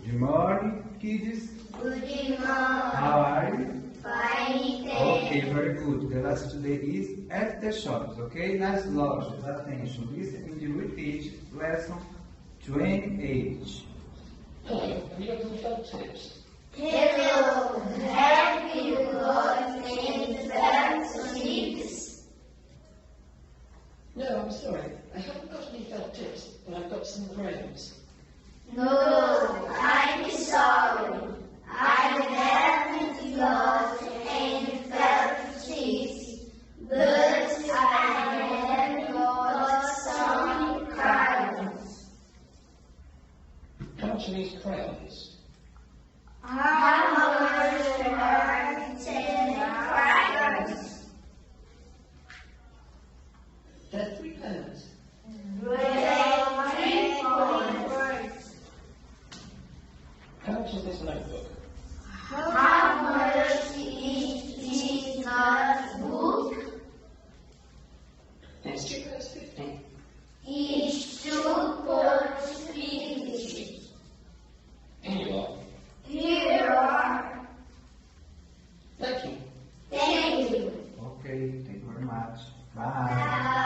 Good morning, kids. Good morning. How are you? Fine, Okay, very good. The last today is at the shops, okay? Nas lojas. Attention. Listen and repeat lesson 28. Hello, have you got some felt tips? Hello, have you got any felt tips? No, I'm sorry. I haven't got any felt tips, but I've got some crayons. No, I'm sorry. I haven't got any felt tips, but I have got some crayons. How much are these crayons? How much are 10 crayons? They're £3. Well, 3 points. How much is this notebook? How much is this notebook? It's £2.50. It's 2.50. Here you are. Here are. Thank you. Thank you. Okay, thank you very much. Bye. Bye.